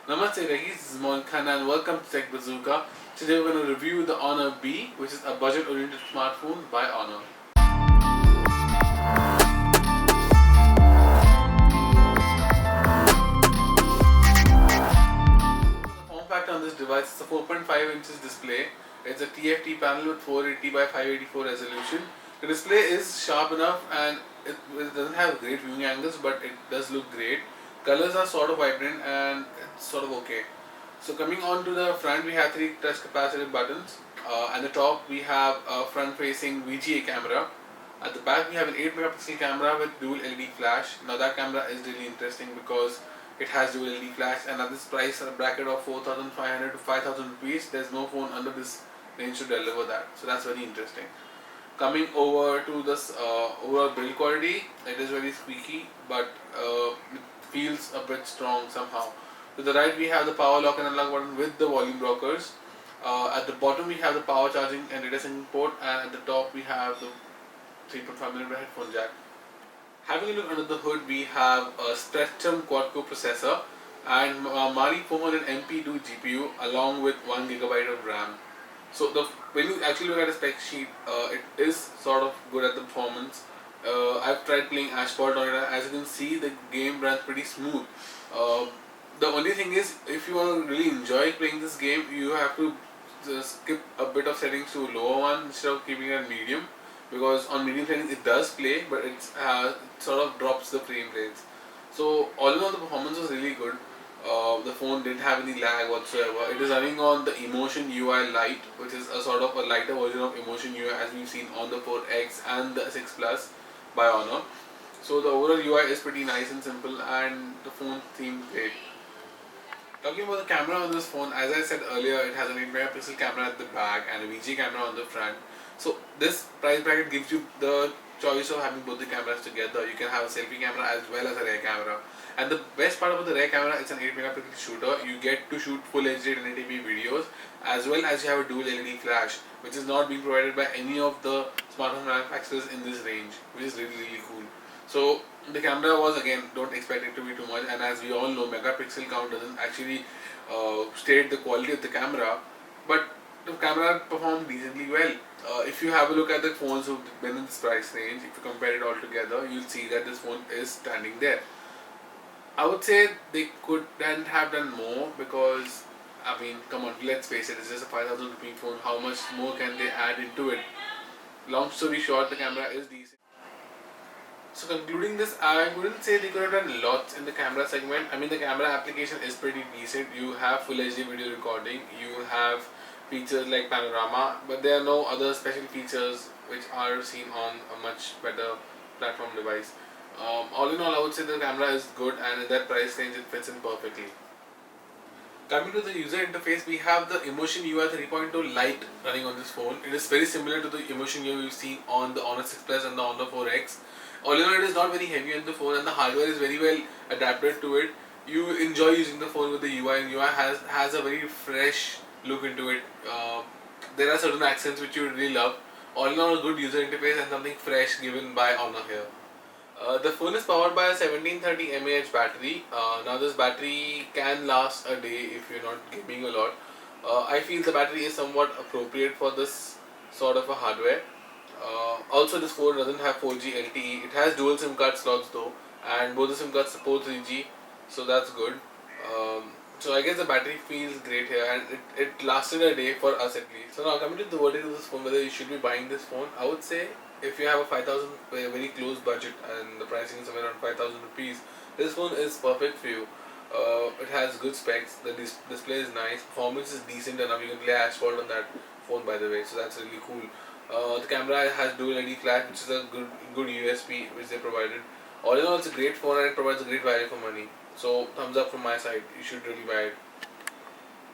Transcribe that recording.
Namaste Regis, this is Mohan Khan and welcome to Tech Bazooka. Today we're going to review the Honor B, which is a budget-oriented smartphone by Honor. The form factor on this device is a 4.5 inches display. It's a TFT panel with 480 by 584 resolution. The display is sharp enough and it doesn't have great viewing angles, but it does look great. Colors are sort of vibrant and it's sort of okay. So coming on to the front, we have three touch capacitive buttons. At the top, we have a front-facing VGA camera. At the back, we have an 8 megapixel camera with dual LED flash. Now that camera is really interesting because it has dual LED flash, and at this price bracket of 4,500 to 5,000 rupees, there's no phone under this range to deliver that. So that's very interesting. Coming over to this overall build quality, it is very squeaky, but it feels a bit strong somehow. To the right, we have the power lock and unlock button with the volume rockers. At the bottom, we have the power charging and data syncing port, and at the top, we have the 3.5mm headphone jack. Having a look under the hood, we have a Spectrum quad-core processor and Mali 400 MP2 GPU along with 1 GB of RAM. So when you actually look at the spec sheet, it is sort of good at the performance. I've tried playing Asphalt on it. As you can see, the game runs pretty smooth. The only thing is, if you want to really enjoy playing this game, you have to skip a bit of settings to lower one instead of keeping it at medium, because on medium settings it does play, but it sort of drops the frame rates. So all in all, the performance was really good. The phone didn't have any lag whatsoever. It is running on the Emotion UI Lite, which is a sort of a lighter version of Emotion UI as we've seen on the 4X and the 6 Plus by Honor. So the overall UI is pretty nice and simple, and the phone seemed great. Talking about the camera on this phone, as I said earlier, it has an 8 megapixel camera at the back and a VGA camera on the front. So this price bracket gives you the choice of having both the cameras together. You can have a selfie camera as well as a rear camera. And the best part about the rear camera, it's an 8 megapixel shooter. You get to shoot full HD 1080p videos, as well as you have a dual LED flash, which is not being provided by any of the smartphone manufacturers in this range, which is really cool. So the camera was, again, don't expect it to be too much, and as we all know, megapixel count doesn't actually state the quality of the camera, but the camera performed decently well. If you have a look at the phones who've been in this price range, if you compare it all together, you'll see that this phone is standing there. I would say they couldn't have done more because, I mean, come on, let's face it, it's just a 5,000 rupee phone. How much more can they add into it? Long story short, the camera is decent. So concluding this, I wouldn't say they could have done lots in the camera segment. I mean, the camera application is pretty decent. You have full HD video recording, you have features like panorama, but there are no other special features which are seen on a much better platform device. All in all, I would say the camera is good, and in that price range, it fits in perfectly. Coming to the user interface, we have the Emotion UI 3.0 Lite running on this phone. It is very similar to the Emotion UI we've seen on the Honor 6 Plus and the Honor 4X. All in all, it is not very heavy on the phone, and the hardware is very well adapted to it. You enjoy using the phone with the UI, and UI has a very fresh look into it. There are certain accents which you really love. All in all, a good user interface and something fresh given by Honor here. The phone is powered by a 1730 mAh battery. Now this battery can last a day if you're not gaming a lot. I feel the battery is somewhat appropriate for this sort of a hardware. Also, this phone doesn't have 4G LTE. It has dual SIM card slots though, and both the SIM cards support 3G, so that's good. So I guess the battery feels great here, and it lasted a day for us at least. So now coming to the verdict of this phone, whether you should be buying this phone, I would say if you have a 5,000 very close budget and the pricing is somewhere around 5,000 rupees, this phone is perfect for you. It has good specs. The display is nice. Performance is decent enough. You can play Asphalt on that phone, by the way, so that's really cool. The camera has dual LED flash, which is a good USP which they provided. All in all, it's a great phone and it provides a great value for money. So thumbs up from my side. You should really buy it.